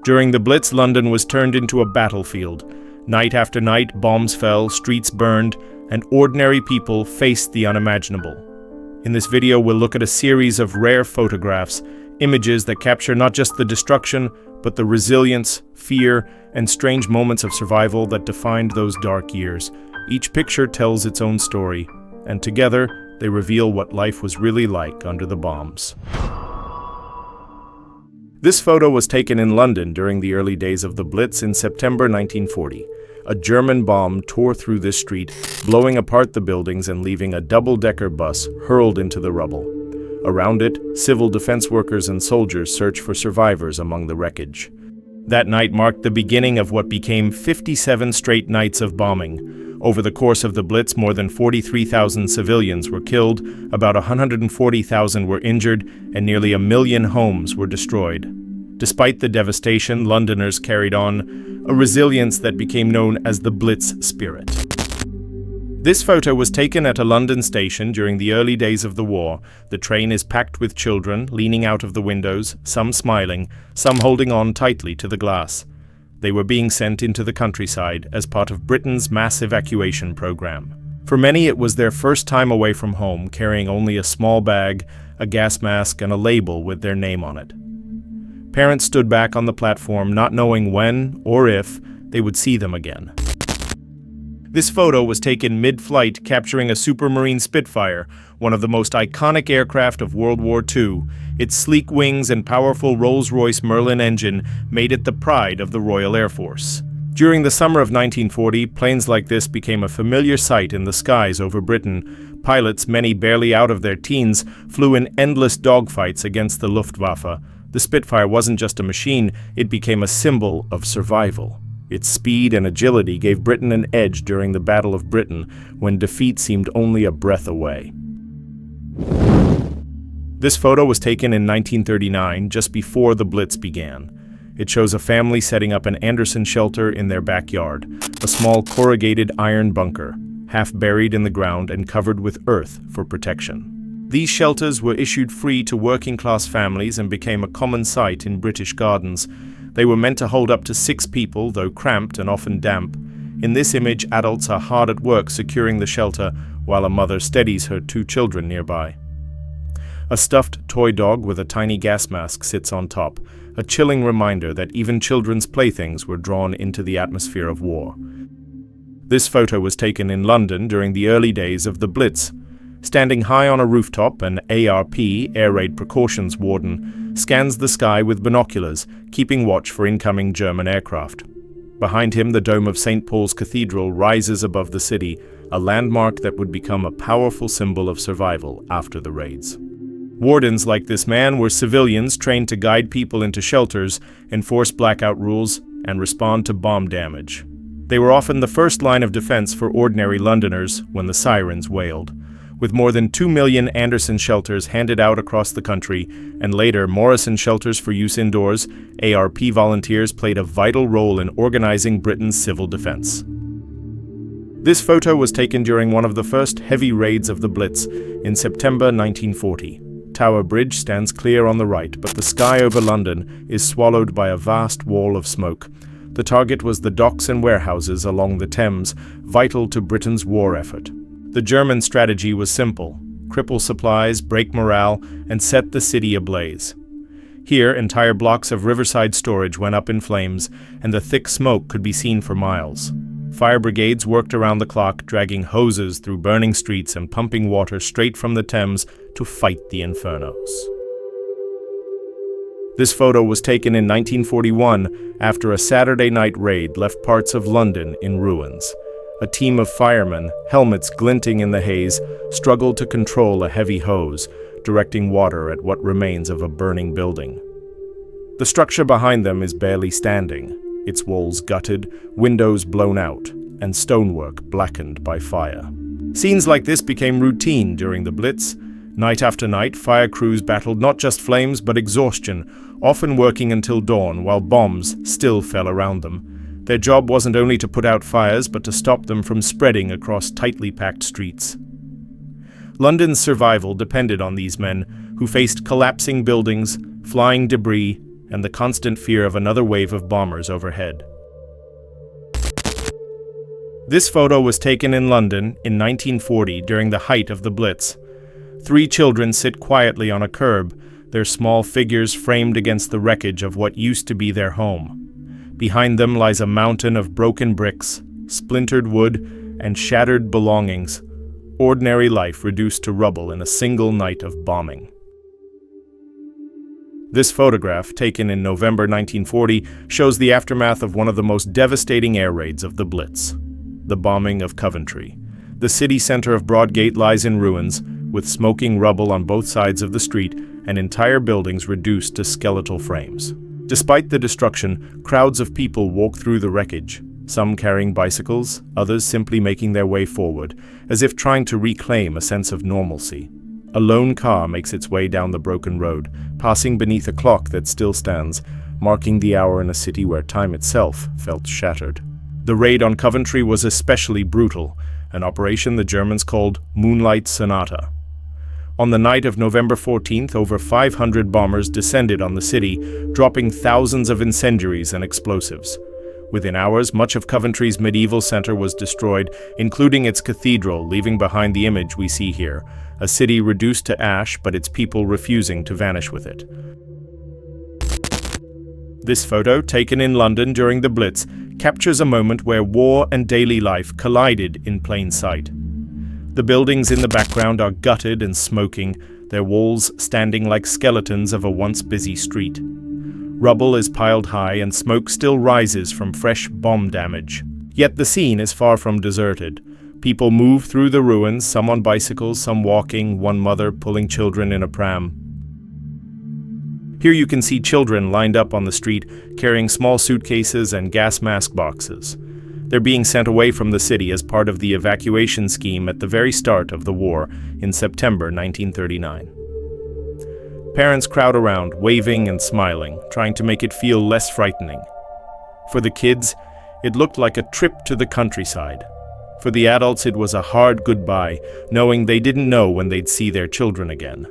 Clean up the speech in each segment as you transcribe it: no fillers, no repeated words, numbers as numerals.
During the Blitz, London was turned into a battlefield. Night after night, bombs fell, streets burned, and ordinary people faced the unimaginable. In this video, we'll look at a series of rare photographs, images that capture not just the destruction, but the resilience, fear, and strange moments of survival that defined those dark years. Each picture tells its own story, and together, they reveal what life was really like under the bombs. This photo was taken in London during the early days of the Blitz in September 1940. A German bomb tore through this street, blowing apart the buildings and leaving a double-decker bus hurled into the rubble. Around it, civil defense workers and soldiers searched for survivors among the wreckage. That night marked the beginning of what became 57 straight nights of bombing. Over the course of the Blitz, more than 43,000 civilians were killed, about 140,000 were injured, and nearly 1 million homes were destroyed. Despite the devastation, Londoners carried on a resilience that became known as the Blitz spirit. This photo was taken at a London station during the early days of the war. The train is packed with children, leaning out of the windows, some smiling, some holding on tightly to the glass. They were being sent into the countryside as part of Britain's mass evacuation program. For many, it was their first time away from home, carrying only a small bag, a gas mask, and a label with their name on it. Parents stood back on the platform, not knowing when or if they would see them again. This photo was taken mid-flight, capturing a Supermarine Spitfire, one of the most iconic aircraft of World War II. Its sleek wings and powerful Rolls-Royce Merlin engine made it the pride of the Royal Air Force. During the summer of 1940, planes like this became a familiar sight in the skies over Britain. Pilots, many barely out of their teens, flew in endless dogfights against the Luftwaffe. The Spitfire wasn't just a machine, it became a symbol of survival. Its speed and agility gave Britain an edge during the Battle of Britain, when defeat seemed only a breath away. This photo was taken in 1939, just before the Blitz began. It shows a family setting up an Anderson shelter in their backyard, a small corrugated iron bunker, half buried in the ground and covered with earth for protection. These shelters were issued free to working-class families and became a common sight in British gardens. They were meant to hold up to 6 people, though cramped and often damp. In this image, adults are hard at work securing the shelter, while a mother steadies her 2 children nearby. A stuffed toy dog with a tiny gas mask sits on top, a chilling reminder that even children's playthings were drawn into the atmosphere of war. This photo was taken in London during the early days of the Blitz. Standing high on a rooftop, an ARP, Air Raid Precautions Warden, scans the sky with binoculars, keeping watch for incoming German aircraft. Behind him, the dome of St. Paul's Cathedral rises above the city, a landmark that would become a powerful symbol of survival after the raids. Wardens like this man were civilians trained to guide people into shelters, enforce blackout rules, and respond to bomb damage. They were often the first line of defense for ordinary Londoners when the sirens wailed. With more than 2 million Anderson shelters handed out across the country, and later Morrison shelters for use indoors, ARP volunteers played a vital role in organizing Britain's civil defense. This photo was taken during one of the first heavy raids of the Blitz in September 1940. Tower Bridge stands clear on the right, but the sky over London is swallowed by a vast wall of smoke. The target was the docks and warehouses along the Thames, vital to Britain's war effort. The German strategy was simple: cripple supplies, break morale, and set the city ablaze. Here, entire blocks of riverside storage went up in flames, and the thick smoke could be seen for miles. Fire brigades worked around the clock, dragging hoses through burning streets and pumping water straight from the Thames to fight the infernos. This photo was taken in 1941 after a Saturday night raid left parts of London in ruins. A team of firemen, helmets glinting in the haze, struggled to control a heavy hose, directing water at what remains of a burning building. The structure behind them is barely standing, its walls gutted, windows blown out, and stonework blackened by fire. Scenes like this became routine during the Blitz. Night after night, fire crews battled not just flames but exhaustion, often working until dawn while bombs still fell around them. Their job wasn't only to put out fires, but to stop them from spreading across tightly packed streets. London's survival depended on these men, who faced collapsing buildings, flying debris, and the constant fear of another wave of bombers overhead. This photo was taken in London in 1940 during the height of the Blitz. 3 children sit quietly on a curb, their small figures framed against the wreckage of what used to be their home. Behind them lies a mountain of broken bricks, splintered wood, and shattered belongings. Ordinary life reduced to rubble in a single night of bombing. This photograph, taken in November 1940, shows the aftermath of one of the most devastating air raids of the Blitz, the bombing of Coventry. The city center of Broadgate lies in ruins, with smoking rubble on both sides of the street and entire buildings reduced to skeletal frames. Despite the destruction, crowds of people walk through the wreckage, some carrying bicycles, others simply making their way forward, as if trying to reclaim a sense of normalcy. A lone car makes its way down the broken road, passing beneath a clock that still stands, marking the hour in a city where time itself felt shattered. The raid on Coventry was especially brutal, an operation the Germans called Moonlight Sonata. On the night of November 14th, over 500 bombers descended on the city, dropping thousands of incendiaries and explosives. Within hours, much of Coventry's medieval center was destroyed, including its cathedral, leaving behind the image we see here, a city reduced to ash but its people refusing to vanish with it. This photo, taken in London during the Blitz, captures a moment where war and daily life collided in plain sight. The buildings in the background are gutted and smoking, their walls standing like skeletons of a once busy street. Rubble is piled high and smoke still rises from fresh bomb damage. Yet the scene is far from deserted. People move through the ruins, some on bicycles, some walking, one mother pulling children in a pram. Here you can see children lined up on the street, carrying small suitcases and gas mask boxes. They're being sent away from the city as part of the evacuation scheme at the very start of the war in September 1939. Parents crowd around, waving and smiling, trying to make it feel less frightening. For the kids, it looked like a trip to the countryside. For the adults, it was a hard goodbye, knowing they didn't know when they'd see their children again.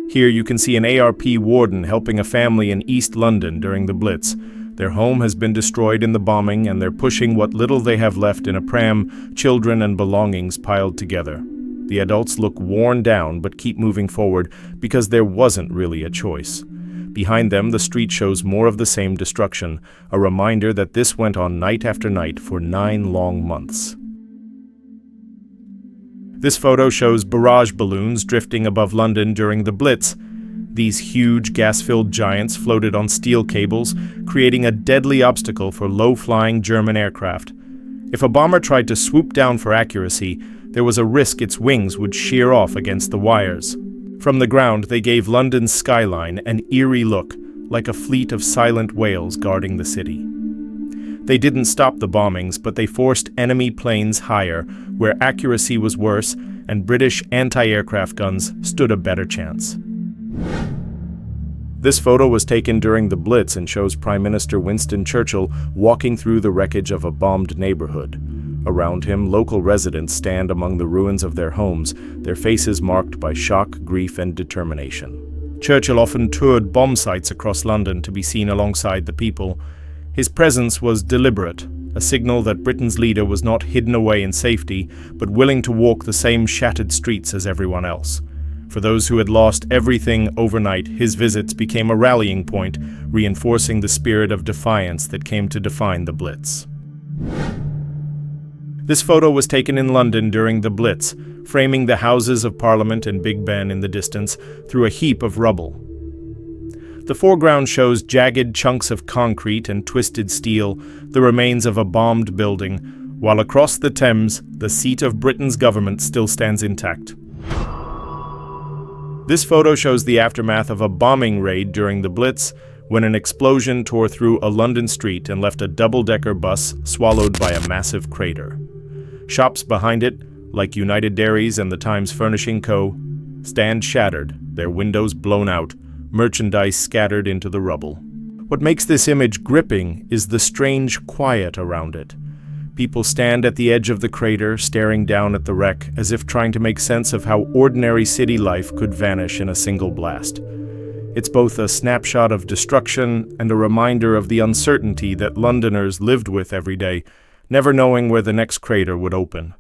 Here you can see an ARP warden helping a family in East London during the Blitz. Their home has been destroyed in the bombing, and they're pushing what little they have left in a pram, children and belongings piled together. The adults look worn down but keep moving forward because there wasn't really a choice. Behind them, the street shows more of the same destruction, a reminder that this went on night after night for 9 long months. This photo shows barrage balloons drifting above London during the Blitz. These huge gas-filled giants floated on steel cables, creating a deadly obstacle for low-flying German aircraft. If a bomber tried to swoop down for accuracy, there was a risk its wings would shear off against the wires. From the ground, they gave London's skyline an eerie look, like a fleet of silent whales guarding the city. They didn't stop the bombings, but they forced enemy planes higher, where accuracy was worse, and British anti-aircraft guns stood a better chance. This photo was taken during the Blitz and shows Prime Minister Winston Churchill walking through the wreckage of a bombed neighborhood. Around him, local residents stand among the ruins of their homes, their faces marked by shock, grief, and determination. Churchill often toured bomb sites across London to be seen alongside the people. His presence was deliberate, a signal that Britain's leader was not hidden away in safety, but willing to walk the same shattered streets as everyone else. For those who had lost everything overnight, his visits became a rallying point, reinforcing the spirit of defiance that came to define the Blitz. This photo was taken in London during the Blitz, framing the Houses of Parliament and Big Ben in the distance through a heap of rubble. The foreground shows jagged chunks of concrete and twisted steel, the remains of a bombed building, while across the Thames, the seat of Britain's government still stands intact. This photo shows the aftermath of a bombing raid during the Blitz, when an explosion tore through a London street and left a double-decker bus swallowed by a massive crater. Shops behind it, like United Dairies and the Times Furnishing Co., stand shattered, their windows blown out, merchandise scattered into the rubble. What makes this image gripping is the strange quiet around it. People stand at the edge of the crater, staring down at the wreck, as if trying to make sense of how ordinary city life could vanish in a single blast. It's both a snapshot of destruction and a reminder of the uncertainty that Londoners lived with every day, never knowing where the next crater would open.